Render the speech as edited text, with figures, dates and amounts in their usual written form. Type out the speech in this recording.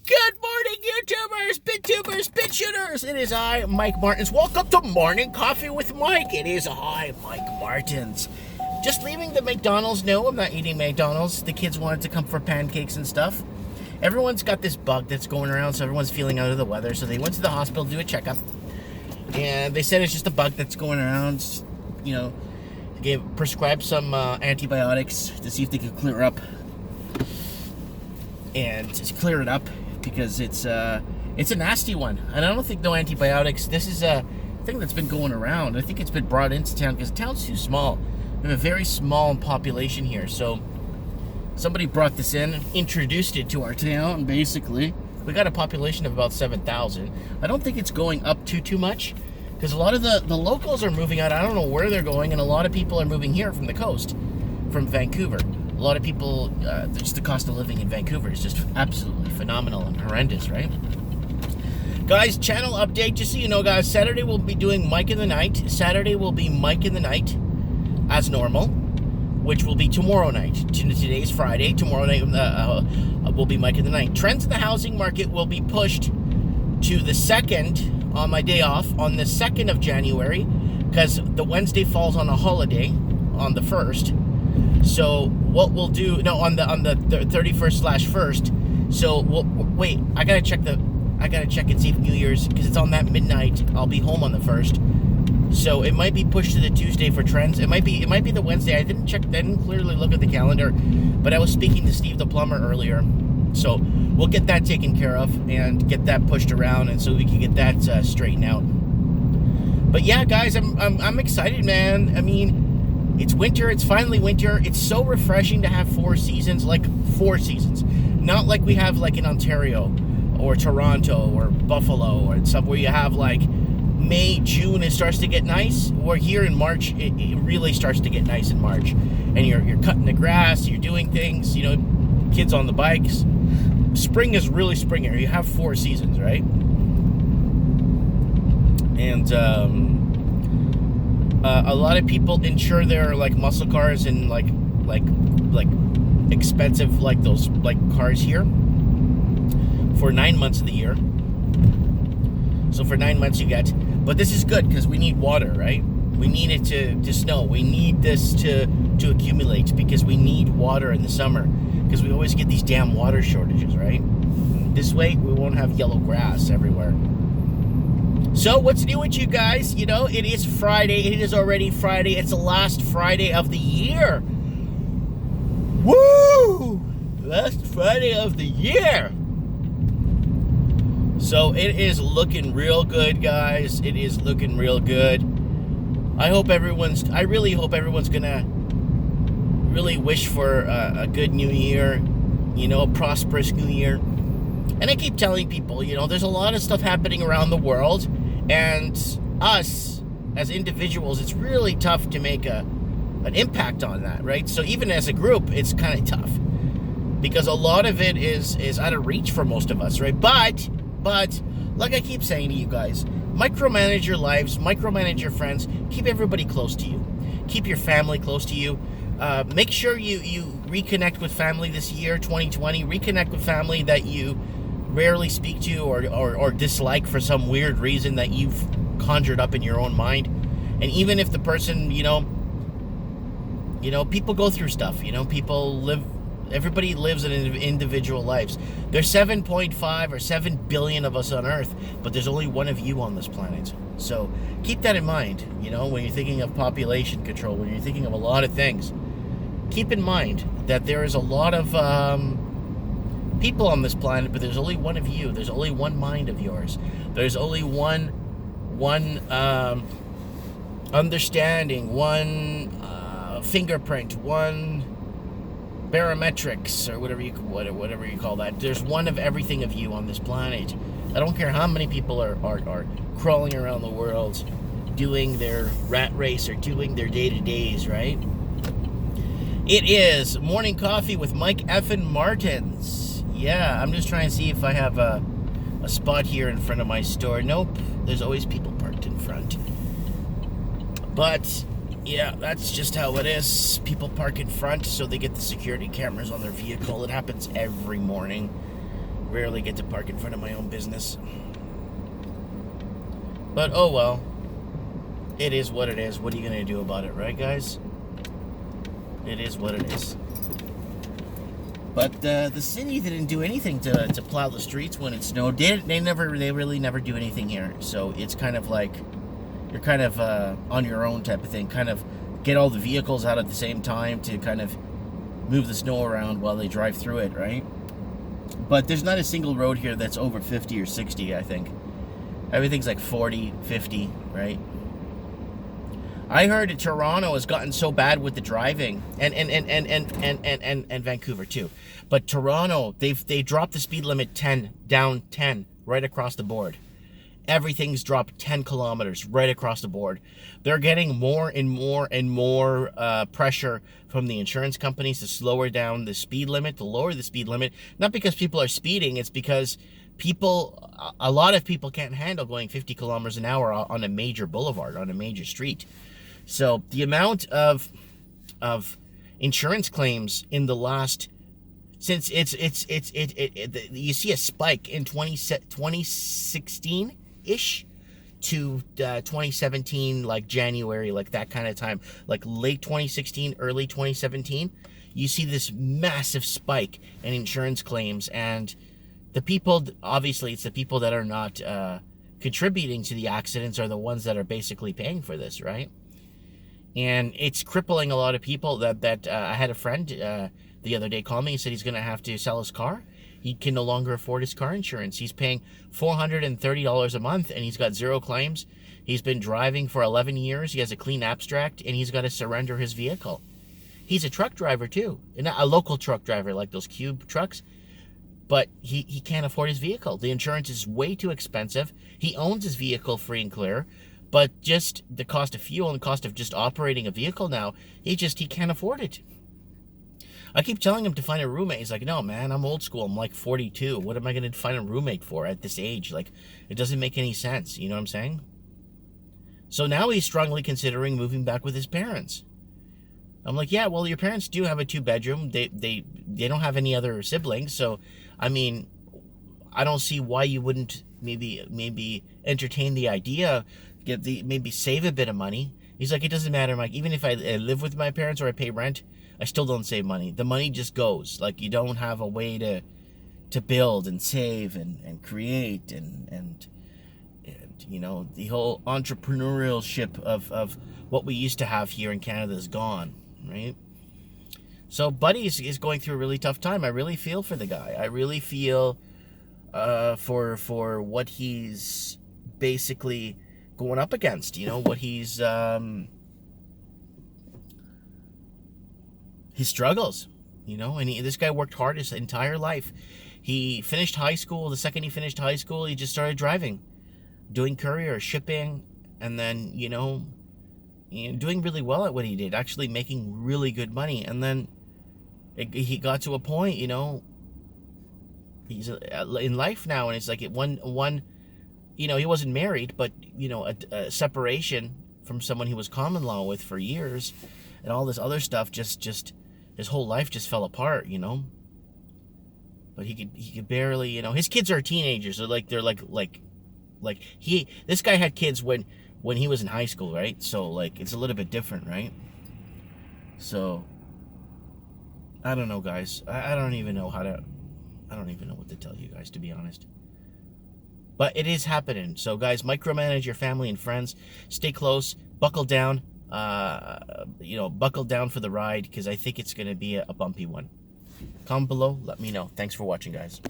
Good morning, YouTubers, BitTubers, BitShooters. It is I, Mike Martins. Welcome to Morning Coffee with Mike. It is I, Mike Martins. Just leaving the McDonald's. No, I'm not eating McDonald's. The kids wanted to come for pancakes and stuff. Everyone's got this bug that's going around, so everyone's feeling out of the weather. So they went to the hospital to do a checkup. And they said it's just a bug that's going around. You know, prescribed some antibiotics to see if they could clear up. And just clear it up. Because it's a nasty one, and I don't think no antibiotics. This is a thing that's been going around. I think it's been brought into town because the town's too small. We have a very small population here, so somebody brought this in, introduced it to our town. Basically, we got a population of about 7,000. I don't think it's going up too much because a lot of the locals are moving out. I don't know where they're going, and a lot of people are moving here from the coast, from Vancouver. A lot of people, just the cost of living in Vancouver is just absolutely phenomenal and horrendous, right? Guys, channel update, just so you know, guys, Saturday we'll be doing Mike in the Night. Saturday will be Mike in the Night, as normal, which will be tomorrow night. Today's Friday. Tomorrow night will be Mike in the Night. Trends in the housing market will be pushed to the 2nd, on my day off, on the 2nd of January, because the Wednesday falls on a holiday, on the 1st. So what we'll do, no, on the 31st/1st. So wait, I gotta check and see if New Year's, because it's on that midnight. I'll be home on the 1st, so it might be pushed to the Tuesday for trends. It might be the Wednesday. I didn't clearly look at the calendar, but I was speaking to Steve the plumber earlier, so we'll get that taken care of and get that pushed around, and so we can get that straightened out. But yeah, guys, I'm excited, man. I mean, it's winter. It's finally winter. It's so refreshing to have 4 seasons, like 4 seasons. Not like we have like in Ontario or Toronto or Buffalo or stuff where you have like May, June, it starts to get nice. Or here in March, it really starts to get nice in March. And you're cutting the grass, you're doing things, you know, kids on the bikes. Spring is really spring here. You have 4 seasons, right? And, a lot of people insure their like muscle cars and like expensive like those like cars here for 9 months of the year. So for 9 months you get, but this is good because we need water, right? We need it to snow. We need this to accumulate because we need water in the summer because we always get these damn water shortages, right? This way we won't have yellow grass everywhere. So, what's new with you guys? You know, it is Friday. It is already Friday. It's the last Friday of the year. Woo! Last Friday of the year. So, it is looking real good, guys. It is looking real good. I really hope everyone's gonna really wish for a good new year. You know, a prosperous new year. And I keep telling people, you know, there's a lot of stuff happening around the world. And us, as individuals, it's really tough to make an impact on that, right? So even as a group, it's kind of tough. Because a lot of it is out of reach for most of us, right? But, like I keep saying to you guys, micromanage your lives, micromanage your friends, keep everybody close to you. Keep your family close to you. Make sure you reconnect with family this year, 2020. Reconnect with family that you rarely speak to or dislike for some weird reason that you've conjured up in your own mind. And even if the person, you know, people go through stuff, you know, everybody lives in individual lives. There's 7.5 or 7 billion of us on Earth, but there's only one of you on this planet. So keep that in mind, you know, when you're thinking of population control, when you're thinking of a lot of things. Keep in mind that there is a lot of people on this planet, but there's only one of you. There's only one mind of yours. There's only one understanding, one fingerprint, one barometrics, or whatever you call that. There's one of everything of you on this planet. I don't care how many people are crawling around the world doing their rat race or doing their day-to-days, right? It is Morning Coffee with Mike effing Martins. Yeah, I'm just trying to see if I have a spot here in front of my store. Nope, there's always people parked in front. But yeah, that's just how it is. People park in front so they get the security cameras on their vehicle. It happens every morning. rarely get to park in front of my own business. But oh well. It is what it is. What are you going to do about it, right, guys? It is what it is. But the city didn't do anything to plow the streets when it snowed. They really never do anything here. So it's kind of like you're kind of on your own type of thing. Kind of get all the vehicles out at the same time to kind of move the snow around while they drive through it, right? But there's not a single road here that's over 50 or 60, I think. Everything's like 40, 50, right? I heard Toronto has gotten so bad with the driving, and Vancouver too. But Toronto, they dropped the speed limit 10, down 10, right across the board. Everything's dropped 10 kilometers right across the board. They're getting more and more and more pressure from the insurance companies to slow down the speed limit, to lower the speed limit. Not because people are speeding, it's because a lot of people can't handle going 50 kilometers an hour on a major boulevard, on a major street. So the amount of insurance claims in the last, since you see a spike in 2016-ish to 2017, like January, like that kind of time, like late 2016, early 2017, you see this massive spike in insurance claims. And the people, obviously it's the people that are not contributing to the accidents are the ones that are basically paying for this, right? And it's crippling a lot of people. I had a friend the other day call me and said he's going to have to sell his car. He can no longer afford his car insurance. He's paying $430 a month, and he's got 0 claims. He's been driving for 11 years. He has a clean abstract, and he's got to surrender his vehicle. He's a truck driver, too. And a local truck driver, like those cube trucks. But he can't afford his vehicle. The insurance is way too expensive. He owns his vehicle free and clear. But just the cost of fuel and the cost of just operating a vehicle now, he can't afford it. I keep telling him to find a roommate. He's like, no, man, I'm old school. I'm like 42. What am I going to find a roommate for at this age? Like, it doesn't make any sense. You know what I'm saying? So now he's strongly considering moving back with his parents. I'm like, yeah, well, your parents do have a 2-bedroom. They don't have any other siblings. So, I mean, I don't see why you wouldn't maybe entertain the idea, maybe save a bit of money. He's like, it doesn't matter, Mike. Even if I live with my parents or I pay rent, I still don't save money. The money just goes. Like, you don't have a way to build and save and create and you know, the whole entrepreneurship of what we used to have here in Canada is gone, right? So Buddy is going through a really tough time. I really feel for the guy. I really feel for what he's basically going up against, you know, what he's his struggles, you know. And this guy worked hard his entire life. He finished high school. The second he finished high school, he just started driving, doing courier, shipping, and then, you know, doing really well at what he did, actually making really good money. And then he got to a point, you know, he's in life now, and it's like one, you know, he wasn't married, but, you know, a separation from someone he was common law with for years, and all this other stuff, just his whole life just fell apart, you know. But he could barely, you know, his kids are teenagers. They're like this guy had kids when he was in high school, right? So like it's a little bit different, right? So I don't know, guys. I don't even know what to tell you guys, to be honest. But it is happening. So guys, micromanage your family and friends. Stay close. Buckle down. You know, buckle down for the ride, because I think it's going to be a bumpy one. Comment below. Let me know. Thanks for watching, guys.